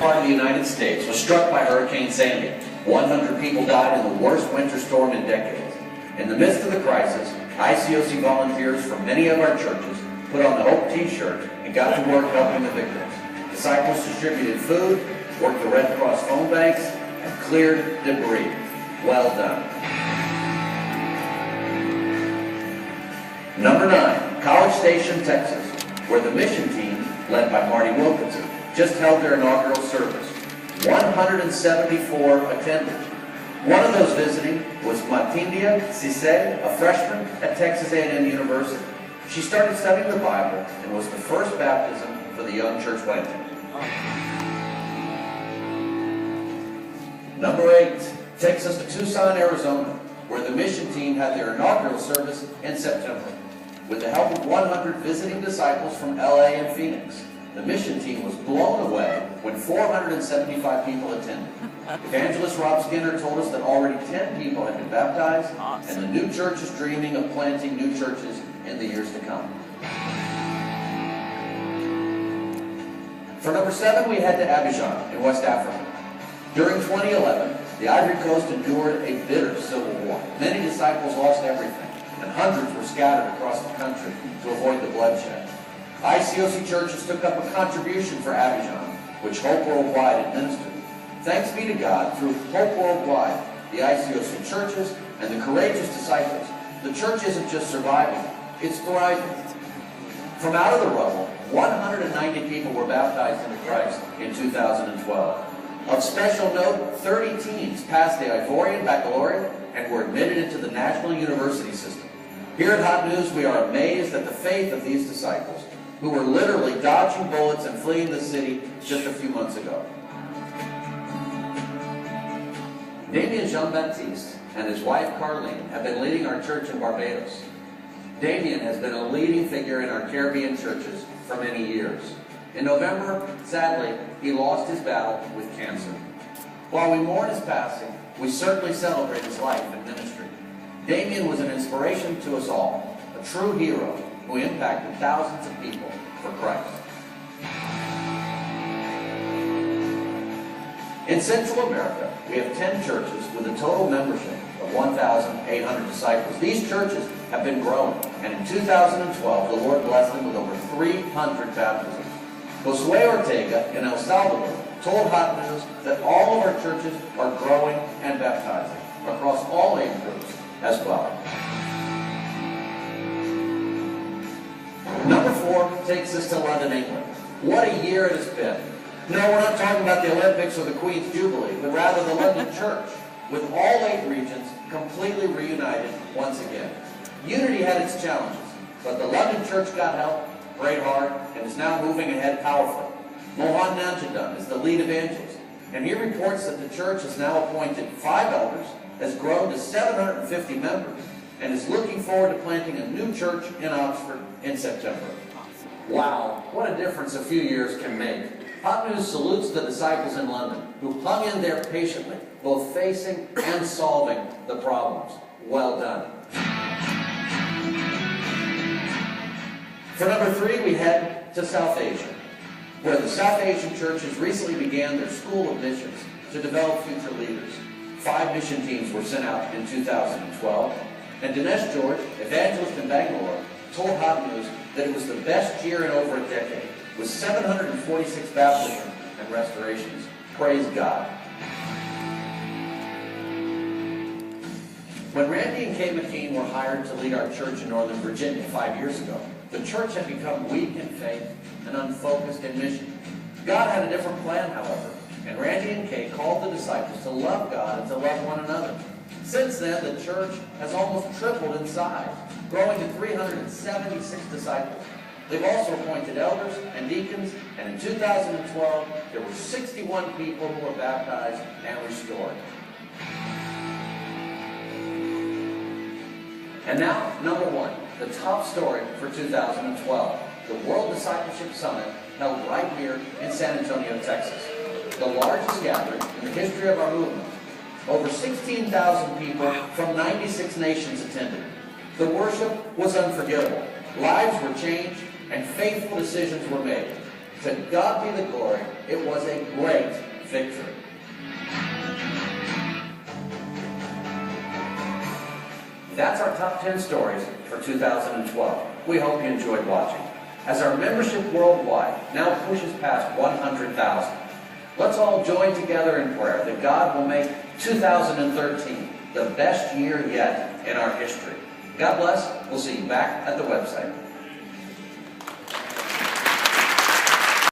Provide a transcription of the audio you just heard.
Part of the United States was struck by Hurricane Sandy. 100 people died in the worst winter storm in decades. In the midst of the crisis, ICOC volunteers from many of our churches put on the Hope T-shirt and got to work helping the victims. Disciples distributed food, worked the Red Cross phone banks, and cleared debris. Well done. Number 9, College Station, Texas, where the mission team, led by Marty Wilkinson, just held their inaugural service. 174 attended. One of those visiting was Matindia Cisse, a freshman at Texas A&M University. She started studying the Bible and was the first baptism for the young church planting. Number 8 takes us to Tucson, Arizona, where the mission team had their inaugural service in September. With the help of 100 visiting disciples from LA and Phoenix, the mission team was blown away when 475 people attended. Evangelist Rob Skinner told us that already 10 people had been baptized, and the new church is dreaming of planting new churches in the years to come. For number 7, we head to Abidjan in West Africa. During 2011, the Ivory Coast endured a bitter civil war. Many disciples lost everything, and hundreds were scattered across the country to avoid the bloodshed. ICOC churches took up a contribution for Abidjan, which Hope Worldwide administered. Thanks be to God, through Hope Worldwide, the ICOC churches, and the courageous disciples, the church isn't just surviving, it's thriving. From out of the rubble, 190 people were baptized into Christ in 2012. Of special note, 30 teens passed the Ivorian Baccalaureate and were admitted into the National University system. Here at Hot News, we are amazed at the faith of these disciples, who were literally dodging bullets and fleeing the city just a few months ago. Damien Jean-Baptiste and his wife Carlene have been leading our church in Barbados. Damien has been a leading figure in our Caribbean churches for many years. In November, sadly, he lost his battle with cancer. While we mourn his passing, we certainly celebrate his life and ministry. Damien was an inspiration to us all, a true hero who impacted thousands of people for Christ. In Central America, we have 10 churches with a total membership of 1,800 disciples. These churches have been growing, and in 2012, the Lord blessed them with over 300 baptisms. Josue Ortega in El Salvador told Hot News that all of our churches are growing and baptizing across all age groups as well. Number 4 takes us to London, England. What a year it has been. No, we're not talking about the Olympics or the Queen's Jubilee, but rather the London Church, with all 8 regions completely reunited once again. Unity had its challenges, but the London Church got help, prayed hard, and is now moving ahead powerfully. Mohan Nanjadan is the lead evangelist, and he reports that the church has now appointed 5 elders, has grown to 750 members, and is looking forward to planting a new church in Oxford in September. Wow, what a difference a few years can make. Hot News salutes the disciples in London who hung in there patiently, both facing and solving the problems. Well done. For number 3, we head to South Asia, where the South Asian churches recently began their School of Missions to develop future leaders. 5 mission teams were sent out in 2012, and Dinesh George, evangelist in Bangalore, told Hot News that it was the best year in over a decade, with 746 baptisms and restorations. Praise God. When Randy and Kay McKean were hired to lead our church in Northern Virginia 5 years ago, the church had become weak in faith and unfocused in mission. God had a different plan, however, and Randy and Kay called the disciples to love God and to love one another. Since then, the church has almost tripled in size, growing to 376 disciples. They've also appointed elders and deacons, and in 2012, there were 61 people who were baptized and restored. And now, number 1, the top story for 2012, the World Discipleship Summit held right here in San Antonio, Texas. The largest gathering in the history of our movement. Over 16,000 people from 96 nations attended. The worship was unforgettable. Lives were changed and faithful decisions were made. To God be the glory, it was a great victory. That's our top 10 stories for 2012. We hope you enjoyed watching. As our membership worldwide now pushes past 100,000, let's all join together in prayer that God will make 2013 the best year yet in our history. God bless. We'll see you back at the website.